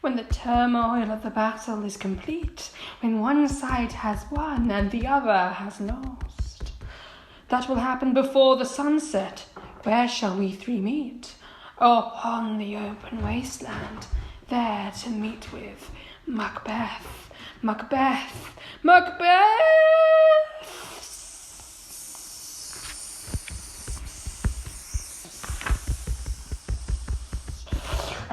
when the turmoil of the battle is complete, when one side has won and the other has lost. That will happen before the sunset. Where shall we three meet? Upon the open wasteland, there to meet with Macbeth, Macbeth, Macbeth!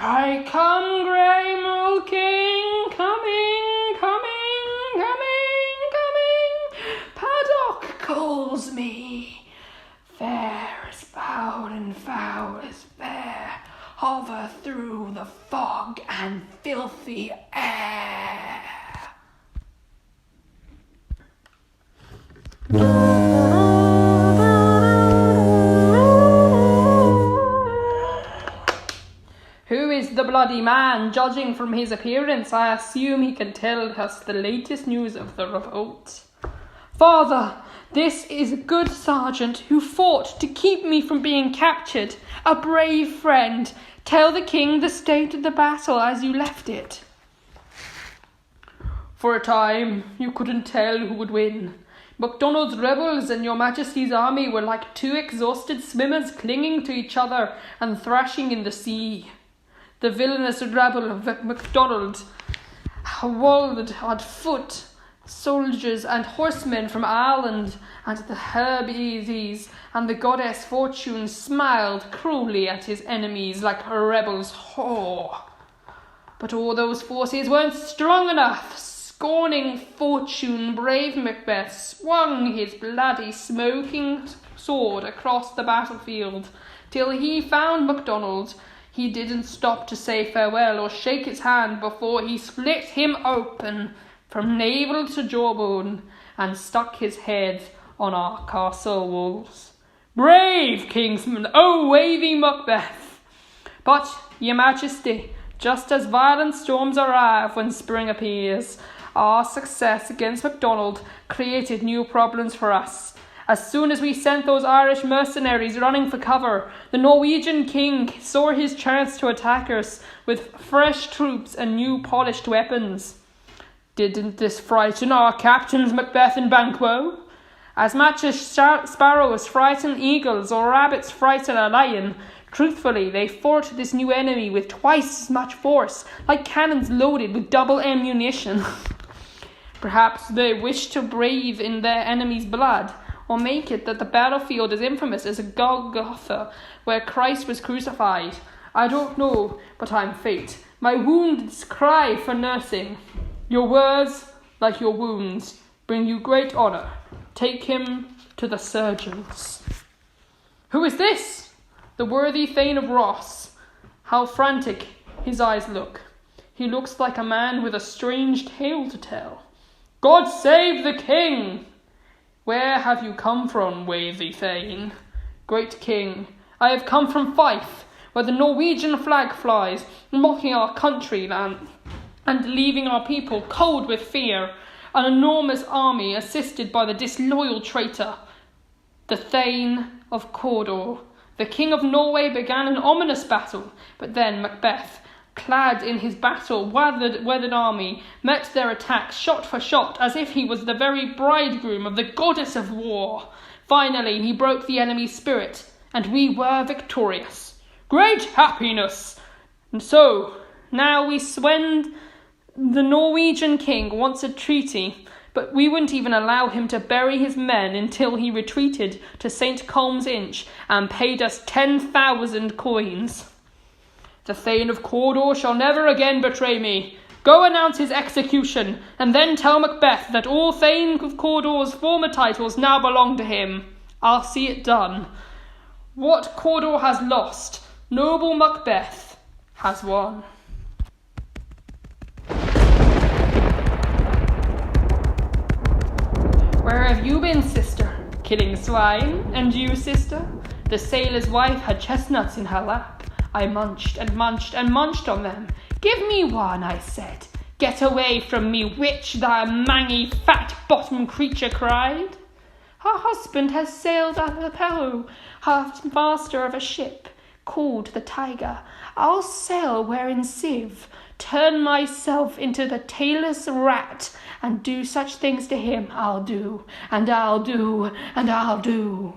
I come, grey mole king, coming, coming, coming, coming. Paddock calls me. Fair as foul and foul as fair, hover through the fog and filthy air. Who is the bloody man? Judging from his appearance, I assume he can tell us the latest news of the revolt. Father, this is a good sergeant who fought to keep me from being captured. A brave friend. Tell the king the state of the battle as you left it. For a time, you couldn't tell who would win. MacDonald's rebels and your majesty's army were like two exhausted swimmers clinging to each other and thrashing in the sea. The villainous rabble of MacDonald walled at foot, soldiers and horsemen from Ireland, and the Hebrides and the goddess Fortune smiled cruelly at his enemies like a rebel's whore. But all those forces weren't strong enough. Scorning Fortune, brave Macbeth swung his bloody smoking sword across the battlefield till he found MacDonald. He didn't stop to say farewell or shake his hand before he split him open from navel to jawbone and stuck his head on our castle walls. Brave kingsman, oh wavy Macbeth! But, your majesty, just as violent storms arrive when spring appears, our success against MacDonald created new problems for us. As soon as we sent those Irish mercenaries running for cover, the Norwegian king saw his chance to attack us with fresh troops and new polished weapons. Didn't this frighten our captains Macbeth and Banquo? As much as sparrows frighten eagles or rabbits frighten a lion, truthfully they fought this new enemy with twice as much force, like cannons loaded with double ammunition. Perhaps they wished to bathe in their enemy's blood, or make it that the battlefield is infamous as a Golgotha, where Christ was crucified. I don't know, but I'm fate. My wounds cry for nursing. Your words, like your wounds, bring you great honour. Take him to the surgeons. Who is this? The worthy Thane of Ross. How frantic his eyes look. He looks like a man with a strange tale to tell. God save the king! Where have you come from, worthy Thane? Great king, I have come from Fife, where the Norwegian flag flies, mocking our countryland and leaving our people cold with fear. An enormous army assisted by the disloyal traitor, the Thane of Cawdor. The king of Norway began an ominous battle, but then Macbeth, clad in his battle-weathered army, met their attack shot for shot as if he was the very bridegroom of the goddess of war. Finally, he broke the enemy's spirit, and we were victorious. Great happiness! And so, now we swend the Norwegian king wants a treaty, but we wouldn't even allow him to bury his men until he retreated to St. Colm's Inch and paid us 10,000 coins. The Thane of Cawdor shall never again betray me. Go announce his execution, and then tell Macbeth that all Thane of Cawdor's former titles now belong to him. I'll see it done. What Cawdor has lost, noble Macbeth has won. Where have you been, sister? Killing swine? And you, sister? The sailor's wife had chestnuts in her lap. I munched and munched and munched on them. Give me one, I said. Get away from me, witch, the mangy, fat-bottomed creature cried. Her husband has sailed out of the Peru, her master of a ship called the Tiger. I'll sail wherein Siv turn myself into the tailless rat and do such things to him, I'll do, and I'll do, and I'll do.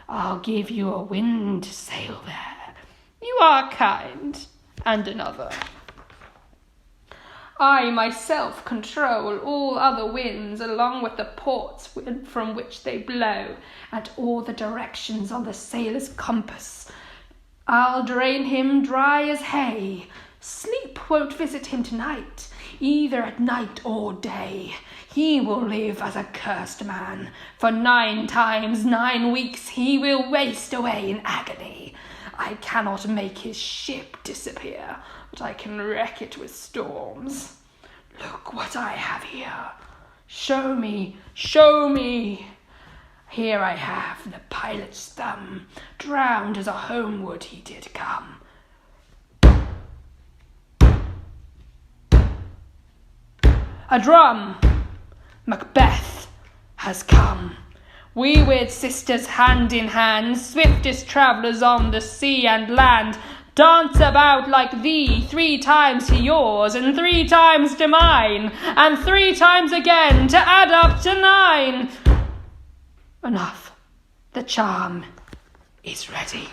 I'll give you a wind to sail there. You are kind. And another. I myself control all other winds along with the ports from which they blow, and all the directions on the sailor's compass. I'll drain him dry as hay. Sleep won't visit him tonight, either at night or day. He will live as a cursed man. For 9 times 9 weeks he will waste away in agony. I cannot make his ship disappear, but I can wreck it with storms. Look what I have here. Show me, show me. Here I have the pilot's thumb, drowned as a homeward he did come. A drum! Macbeth has come. We weird sisters hand in hand, swiftest travellers on the sea and land, dance about like thee 3 times to yours, and 3 times to mine, and 3 times again to add up to 9. Enough. The charm is ready.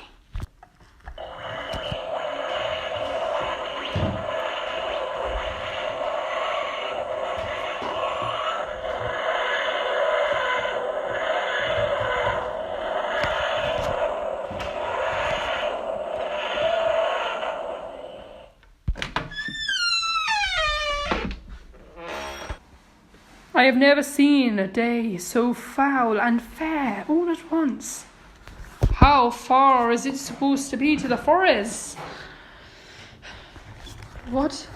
I have never seen a day so foul and fair all at once. How far is it supposed to be to the forest? What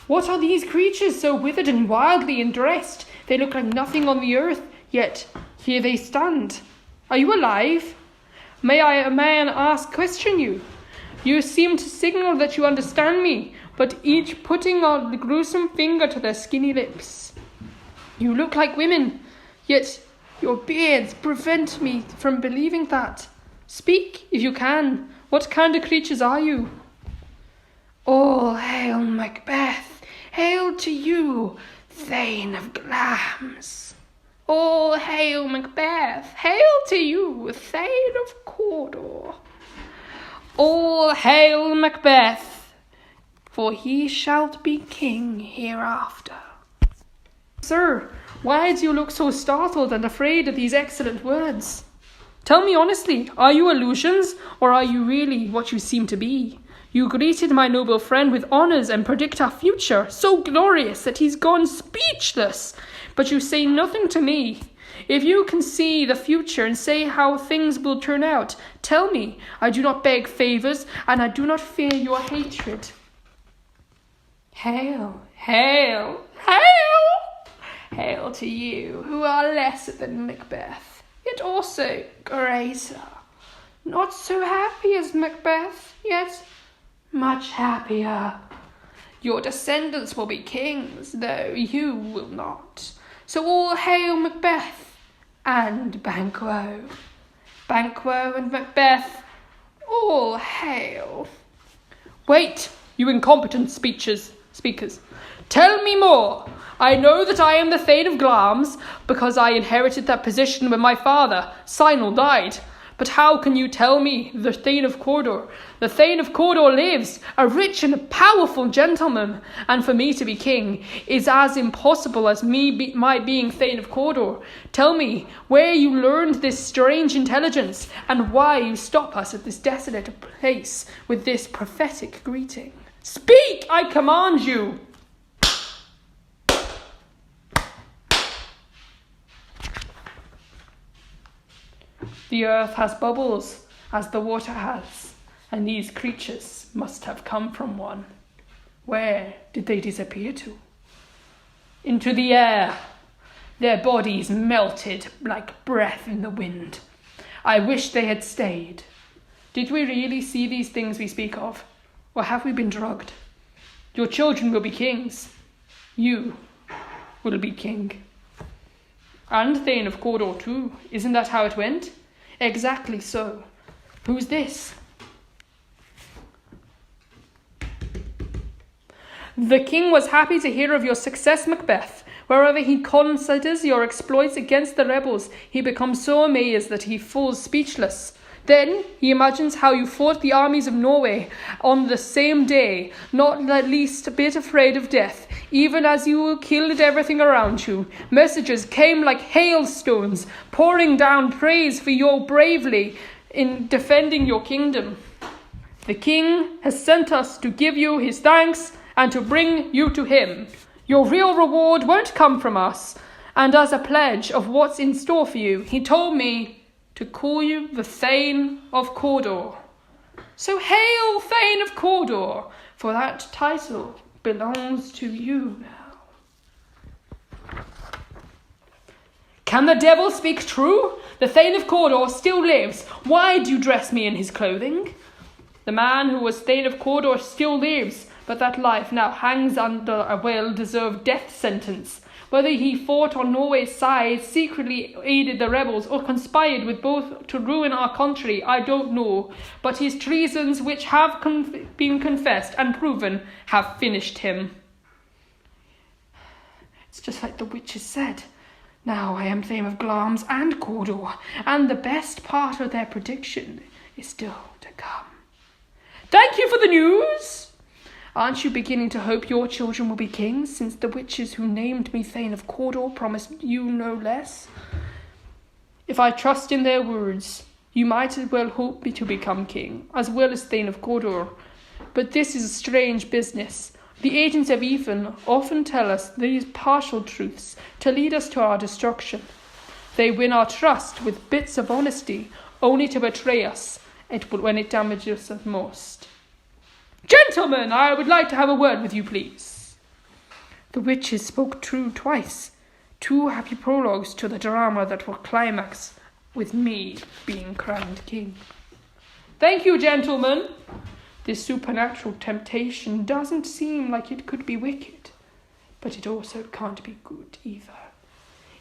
are these creatures so withered and wildly dressed? They look like nothing on the earth, yet here they stand. Are you alive? May I, a man, question you? You seem to signal that you understand me, but each putting a gruesome finger to their skinny lips. You look like women, yet your beards prevent me from believing that. Speak, if you can. What kind of creatures are you? All hail Macbeth. Hail to you, Thane of Glamis. All hail Macbeth. Hail to you, Thane of Cawdor. All hail Macbeth, for he shalt be king hereafter. Sir, why do you look so startled and afraid at these excellent words? Tell me honestly, are you illusions, or are you really what you seem to be? You greeted my noble friend with honours and predict our future, so glorious that he's gone speechless. But you say nothing to me. If you can see the future and say how things will turn out, tell me. I do not beg favours, and I do not fear your hatred. Hail, hail, hail! Hail to you, who are lesser than Macbeth, yet also greater. Not so happy as Macbeth, yet much happier. Your descendants will be kings, though you will not. So all hail Macbeth and Banquo. Banquo and Macbeth, all hail. Wait, you incompetent speakers. Tell me more. I know that I am the Thane of Glamis because I inherited that position when my father, Sinel, died. But how can you tell me the Thane of Cawdor? The Thane of Cawdor lives, a rich and powerful gentleman, and for me to be king is as impossible as my being Thane of Cawdor. Tell me where you learned this strange intelligence, and why you stop us at this desolate place with this prophetic greeting. Speak, I command you! The earth has bubbles, as the water has, and these creatures must have come from one. Where did they disappear to? Into the air. Their bodies melted like breath in the wind. I wish they had stayed. Did we really see these things we speak of, or have we been drugged? Your children will be kings. You will be king. And Thane of Cawdor too. Isn't that how it went? Exactly so. Who's this? The king was happy to hear of your success, Macbeth. Wherever he considers your exploits against the rebels, he becomes so amazed that he falls speechless. Then he imagines how you fought the armies of Norway on the same day, not the least bit afraid of death, even as you killed everything around you. Messages came like hailstones, pouring down praise for your bravery in defending your kingdom. The king has sent us to give you his thanks and to bring you to him. Your real reward won't come from us, and as a pledge of what's in store for you, he told me to call you the Thane of Cawdor. So hail, Thane of Cawdor, for that title belongs to you now. Can the devil speak true? The Thane of Cawdor still lives. Why do you dress me in his clothing? The man who was Thane of Cawdor still lives, but that life now hangs under a well-deserved death sentence. Whether he fought on Norway's side, secretly aided the rebels, or conspired with both to ruin our country, I don't know. But his treasons, which have been confessed and proven, have finished him. It's just like the witches said. Now I am Thane of Glamis and Cawdor, and the best part of their prediction is still to come. Thank you for the news! Aren't you beginning to hope your children will be kings, since the witches who named me Thane of Cawdor promised you no less? If I trust in their words, you might as well hope me to become king, as well as Thane of Cawdor. But this is a strange business. The agents of Ethan often tell us these partial truths to lead us to our destruction. They win our trust with bits of honesty, only to betray us when it damages us most. Gentlemen, I would like to have a word with you, please. The witches spoke true twice. 2 happy prologues to the drama that will climax with me being crowned king. Thank you, gentlemen. This supernatural temptation doesn't seem like it could be wicked, but it also can't be good either.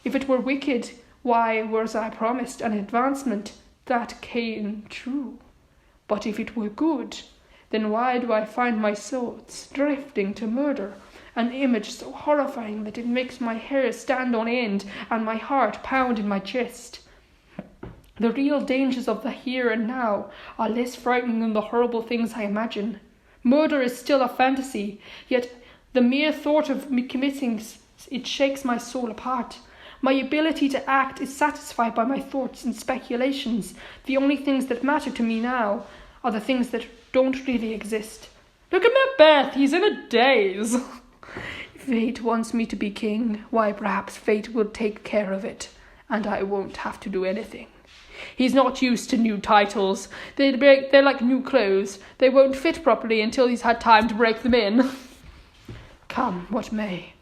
If it were wicked, why was I promised an advancement that came true? But if it were good, then why do I find my thoughts drifting to murder, an image so horrifying that it makes my hair stand on end and my heart pound in my chest? The real dangers of the here and now are less frightening than the horrible things I imagine. Murder is still a fantasy, yet the mere thought of me committing it shakes my soul apart. My ability to act is satisfied by my thoughts and speculations. The only things that matter to me now are the things that don't really exist. Look at Macbeth, he's in a daze. If fate wants me to be king, why perhaps fate will take care of it, and I won't have to do anything. He's not used to new titles. They're like new clothes. They won't fit properly until he's had time to break them in. Come what may,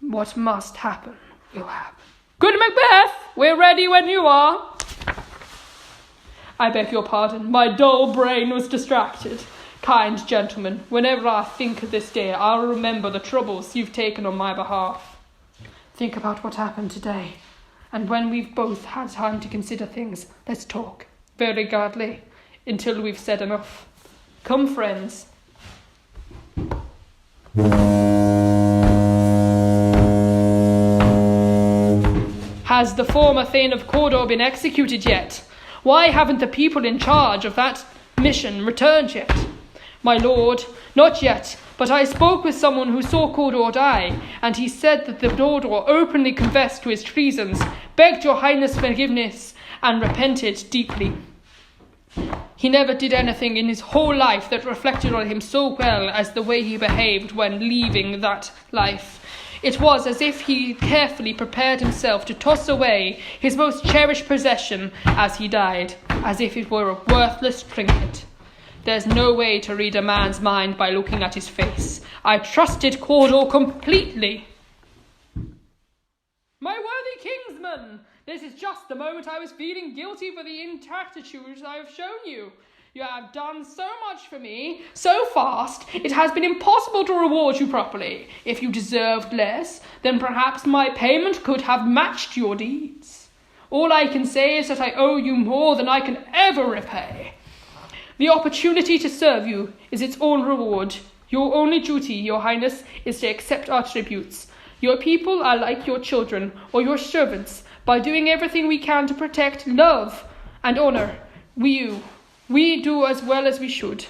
what must happen will happen. Good Macbeth, we're ready when you are. I beg your pardon, my dull brain was distracted. Kind gentlemen, whenever I think of this day, I'll remember the troubles you've taken on my behalf. Think about what happened today, and when we've both had time to consider things, let's talk, very gladly, until we've said enough. Come, friends. Has the former Thane of Cawdor been executed yet? Why haven't the people in charge of that mission returned yet? My lord, not yet, but I spoke with someone who saw Cawdor die, and he said that the Cawdor openly confessed to his treasons, begged your highness forgiveness, and repented deeply. He never did anything in his whole life that reflected on him so well as the way he behaved when leaving that life. It was as if he carefully prepared himself to toss away his most cherished possession as he died, as if it were a worthless trinket. There's no way to read a man's mind by looking at his face. I trusted Cawdor completely. My worthy kinsman, this is just the moment I was feeling guilty for the ingratitude I have shown you. You have done so much for me, so fast, it has been impossible to reward you properly. If you deserved less, then perhaps my payment could have matched your deeds. All I can say is that I owe you more than I can ever repay. The opportunity to serve you is its own reward. Your only duty, your highness, is to accept our tributes. Your people are like your children, or your servants, by doing everything we can to protect, love, and honour. We do as well as we should.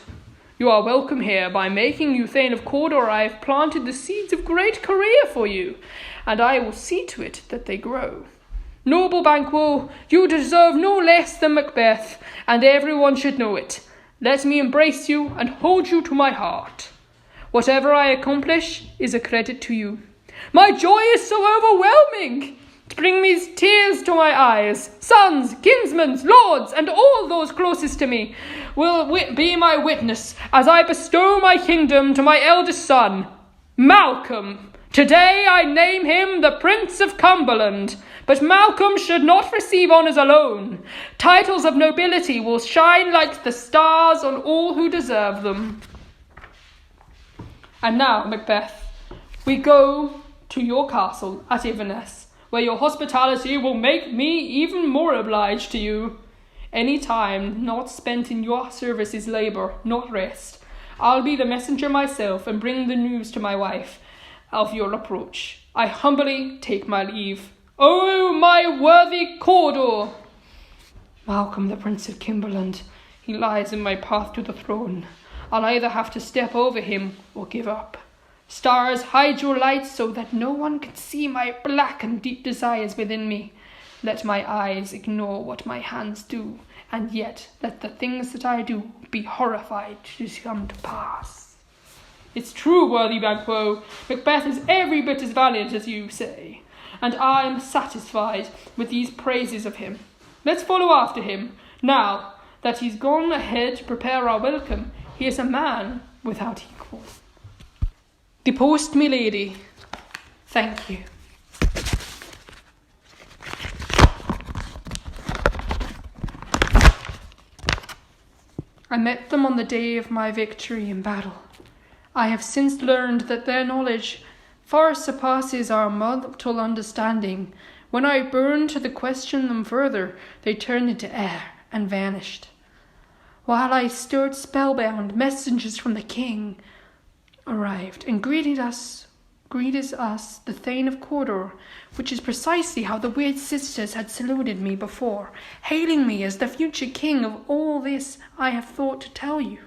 You are welcome here. By making you Thane of Cawdor, I have planted the seeds of great career for you, and I will see to it that they grow. Noble Banquo, you deserve no less than Macbeth, and everyone should know it. Let me embrace you and hold you to my heart. Whatever I accomplish is a credit to you. My joy is so overwhelming. It brings me tears to my eyes. Sons, kinsmen, lords, and all those closest to me will be my witness as I bestow my kingdom to my eldest son, Malcolm. Today I name him the Prince of Cumberland, but Malcolm should not receive honours alone. Titles of nobility will shine like the stars on all who deserve them. And now, Macbeth, we go to your castle at Inverness, where your hospitality will make me even more obliged to you. Any time not spent in your service is labour, not rest. I'll be the messenger myself and bring the news to my wife of your approach. I humbly take my leave. Oh, my worthy Cawdor! Malcolm, the Prince of Cumberland, he lies in my path to the throne. I'll either have to step over him or give up. Stars, hide your lights so that no one can see my black and deep desires within me. Let my eyes ignore what my hands do, and yet let the things that I do be horrified to come to pass. It's true, worthy Banquo. Macbeth is every bit as valiant as you say, and I am satisfied with these praises of him. Let's follow after him. Now that he's gone ahead to prepare our welcome, he is a man without equal. Depost, me lady. Thank you. I met them on the day of my victory in battle. I have since learned that their knowledge far surpasses our mortal understanding. When I burned to question them further, they turned into air and vanished. While I stood spellbound, messengers from the king arrived and greeted us, the Thane of Cawdor, which is precisely how the weird sisters had saluted me before, hailing me as the future king of all this I have thought to tell you,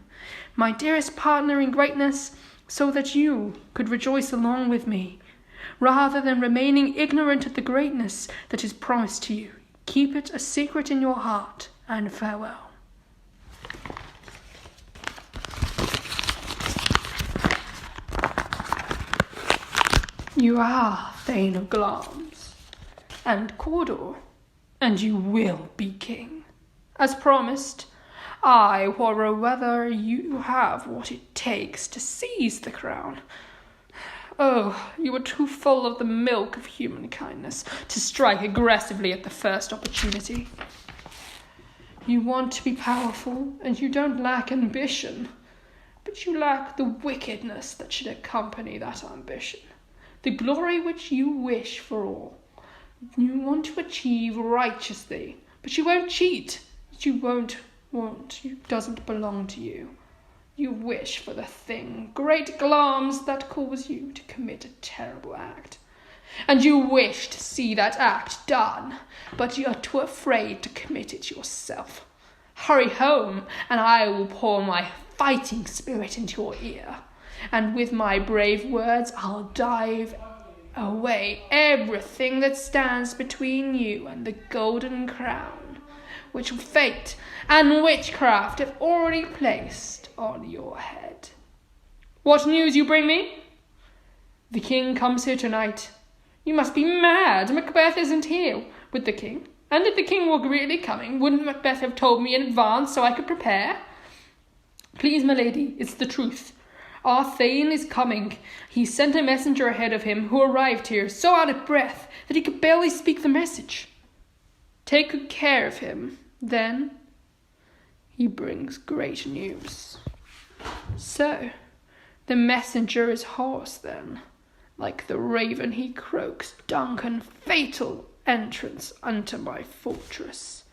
my dearest partner in greatness, so that you could rejoice along with me, rather than remaining ignorant of the greatness that is promised to you. Keep it a secret in your heart, and farewell. You are Thane of Glamis and Cawdor, and you will be king. As promised, I wonder whether you have what it takes to seize the crown. Oh, you are too full of the milk of human kindness to strike aggressively at the first opportunity. You want to be powerful, and you don't lack ambition, but you lack the wickedness that should accompany that ambition. The glory which you wish for all, you want to achieve righteously, but you won't cheat. You won't want. It doesn't belong to you. You wish for the thing, great Glamis, that calls you to commit a terrible act. And you wish to see that act done, but you are too afraid to commit it yourself. Hurry home, and I will pour my fighting spirit into your ear. And with my brave words, I'll drive away everything that stands between you and the golden crown, which fate and witchcraft have already placed on your head. What news you bring me? The king comes here tonight. You must be mad. Macbeth isn't here with the king. And if the king were really coming, wouldn't Macbeth have told me in advance so I could prepare? Please, my lady, it's the truth. Our Thane is coming. He sent a messenger ahead of him, who arrived here so out of breath that he could barely speak the message. Take good care of him. Then he brings great news. So, the messenger is hoarse then, like the raven he croaks, Duncan, fatal entrance unto my fortress.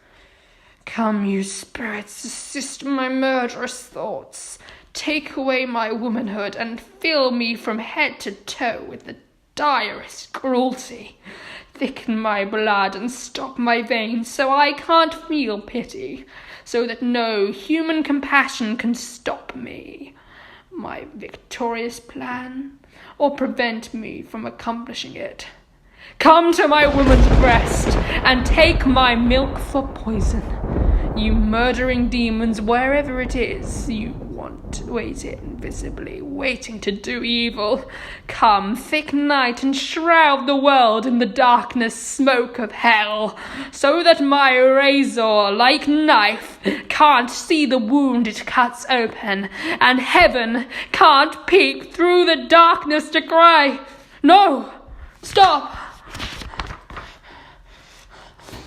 Come, you spirits, assist my murderous thoughts. Take away my womanhood and fill me from head to toe with the direst cruelty. Thicken my blood and stop my veins so I can't feel pity, so that no human compassion can stop me, my victorious plan, or prevent me from accomplishing it. Come to my woman's breast and take my milk for poison. You murdering demons, wherever it is you wait invisibly, waiting to do evil. Come, thick night, and shroud the world in the darkness smoke of hell, so that my razor, like knife, can't see the wound it cuts open, and heaven can't peek through the darkness to cry, "No! Stop!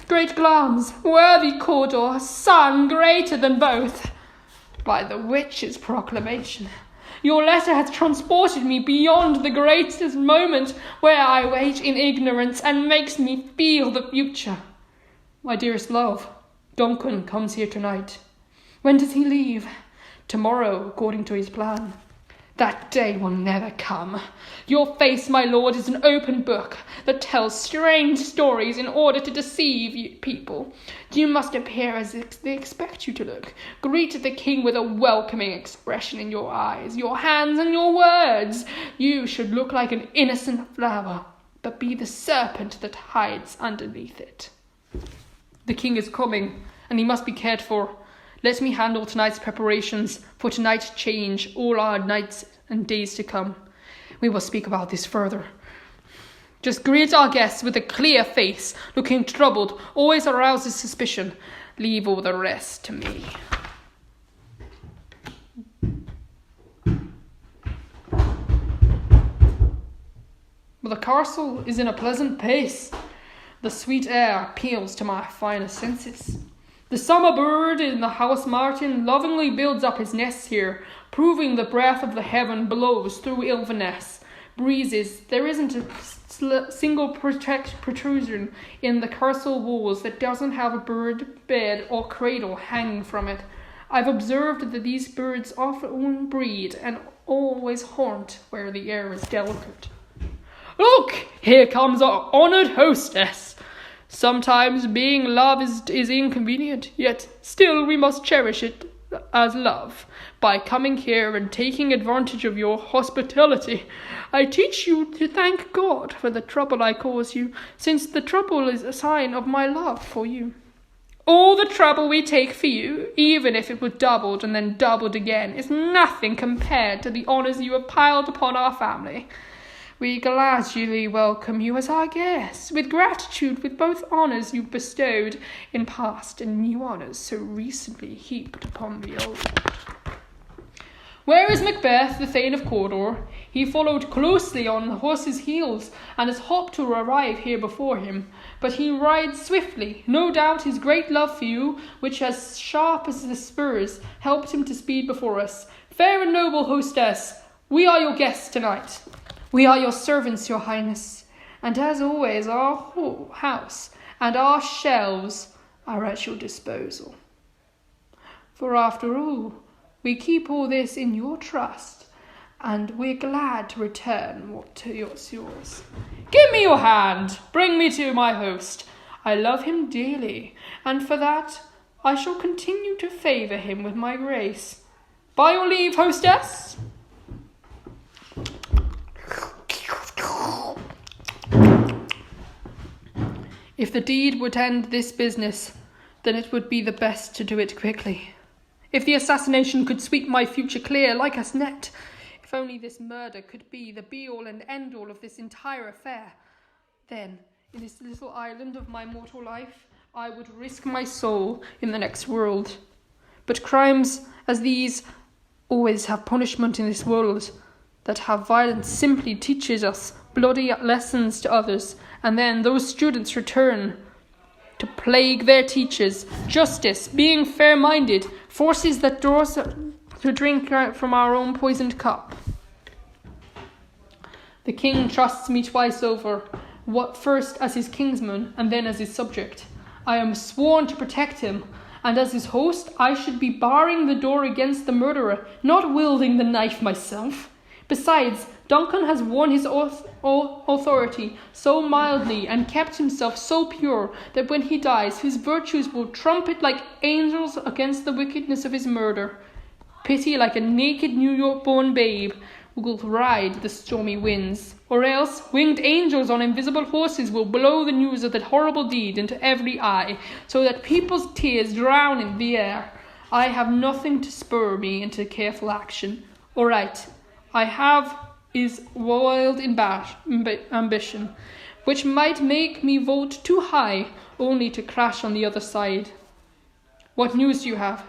Great Glamis, worthy Cawdor, son greater than both, by the witch's proclamation, your letter has transported me beyond the greatest moment where I wait in ignorance and makes me feel the future. My dearest love, Duncan comes here tonight. When does he leave? Tomorrow, according to his plan. That day will never come. Your face, my lord, is an open book that tells strange stories in order to deceive people. You must appear as they expect you to look. Greet the king with a welcoming expression in your eyes, your hands, and your words. You should look like an innocent flower, but be the serpent that hides underneath it. The king is coming, and he must be cared for. Let me handle tonight's preparations, for tonight change all our nights and days to come. We will speak about this further. Just greet our guests with a clear face, looking troubled, always arouses suspicion. Leave all the rest to me. But the castle is in a pleasant pace. The sweet air appeals to my finer senses. The summer bird in the house martin lovingly builds up his nest here, proving the breath of the heaven blows through Inverness. Breezes, there isn't a single protrusion in the castle walls that doesn't have a bird bed or cradle hanging from it. I've observed that these birds often breed and always haunt where the air is delicate. Look, here comes our honoured hostess. Sometimes being love is inconvenient, yet still we must cherish it as love. By coming here and taking advantage of your hospitality, I teach you to thank God for the trouble I cause you, since the trouble is a sign of my love for you. All the trouble we take for you, even if it was doubled and then doubled again, is nothing compared to the honours you have piled upon our family. We gladly welcome you as our guests, with gratitude with both honours you bestowed in past and new honours so recently heaped upon the old. Where is Macbeth, the Thane of Cawdor? He followed closely on the horse's heels, and has hopped to arrive here before him. But he rides swiftly. No doubt his great love for you, which as sharp as the spurs, helped him to speed before us. Fair and noble hostess, we are your guests tonight. We are your servants, your highness, and as always our whole house and our shelves are at your disposal. For after all, we keep all this in your trust, and we're glad to return what is yours. Give me your hand, bring me to my host. I love him dearly, and for that I shall continue to favour him with my grace. By your leave, hostess. If the deed would end this business, then it would be the best to do it quickly. If the assassination could sweep my future clear like a net, if only this murder could be the be-all and end-all of this entire affair, then, in this little island of my mortal life, I would risk my soul in the next world. But crimes as these always have punishment in this world. That have violence simply teaches us bloody lessons to others, and then those students return to plague their teachers. Justice, being fair-minded, forces that doors to drink from our own poisoned cup. The king trusts me twice over, first as his kinsman and then as his subject. I am sworn to protect him, and as his host I should be barring the door against the murderer, not wielding the knife myself. Besides, Duncan has worn his authority so mildly and kept himself so pure that when he dies his virtues will trumpet like angels against the wickedness of his murder. Pity, like a naked New York-born babe, will ride the stormy winds, or else winged angels on invisible horses will blow the news of that horrible deed into every eye, so that people's tears drown in the air. I have nothing to spur me into careful action. All right, I have is wild ambition, which might make me vote too high, only to crash on the other side. What news do you have?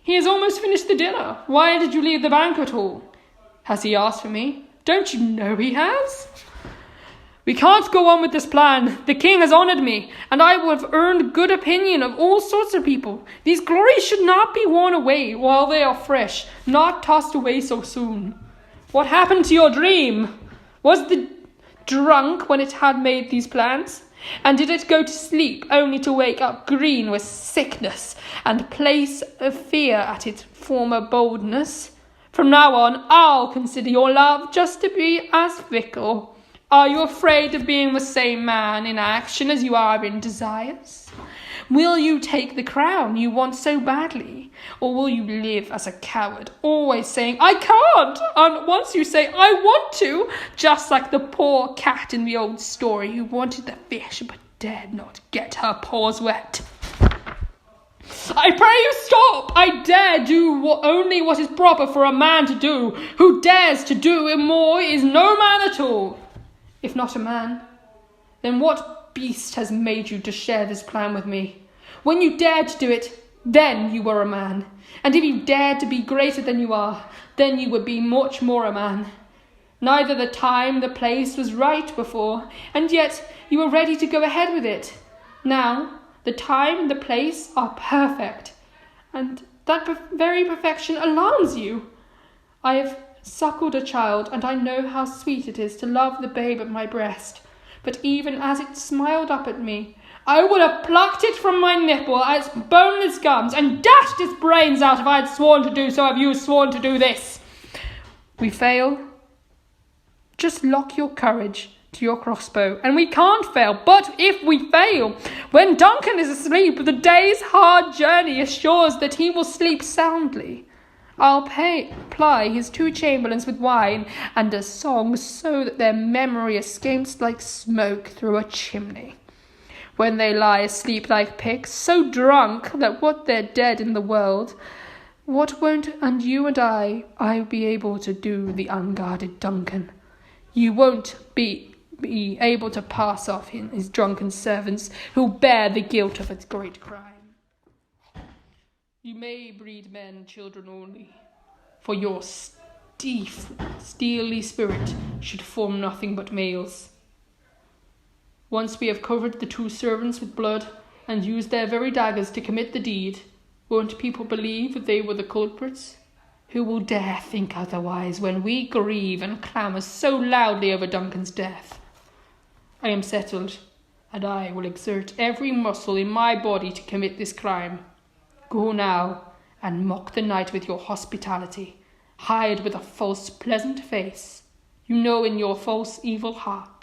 He has almost finished the dinner. Why did you leave the banquet hall? Has he asked for me? Don't you know he has? We can't go on with this plan. The king has honoured me, and I will have earned good opinion of all sorts of people. These glories should not be worn away while they are fresh, not tossed away so soon. What happened to your dream? Was the drunk when it had made these plans? And did it go to sleep only to wake up green with sickness and place a fear at its former boldness? From now on, I'll consider your love just to be as fickle. Are you afraid of being the same man in action as you are in desires? Will you take the crown you want so badly? Or will you live as a coward, always saying, I can't, and once you say, I want to, just like the poor cat in the old story who wanted the fish but dared not get her paws wet? I pray you stop! I dare do only what is proper for a man to do. Who dares to do more is no man at all. If not a man, then what beast has made you to share this plan with me? When you dared to do it, then you were a man. And if you dared to be greater than you are, then you would be much more a man. Neither the time, the place was right before, and yet you were ready to go ahead with it. Now, the time and the place are perfect, and that very perfection alarms you. I have suckled a child, and I know how sweet it is to love the babe at my breast. But even as it smiled up at me, I would have plucked it from my nipple at its boneless gums and dashed its brains out if I had sworn to do so. Have you sworn to do this? We fail. Just lock your courage to your crossbow, and we can't fail. But if we fail, when Duncan is asleep, the day's hard journey assures that he will sleep soundly. I'll ply his 2 chamberlains with wine and a song so that their memory escapes like smoke through a chimney. When they lie asleep like pigs, so drunk that what they're dead in the world, what won't and you and I be able to do the unguarded Duncan? You won't be able to pass off his drunken servants who'll bear the guilt of its great crime. You may breed men and children only, for your steely spirit should form nothing but males. Once we have covered the 2 servants with blood and used their very daggers to commit the deed, won't people believe that they were the culprits? Who will dare think otherwise when we grieve and clamour so loudly over Duncan's death? I am settled, and I will exert every muscle in my body to commit this crime. Go now, and mock the night with your hospitality. Hide with a false pleasant face. You know in your false evil heart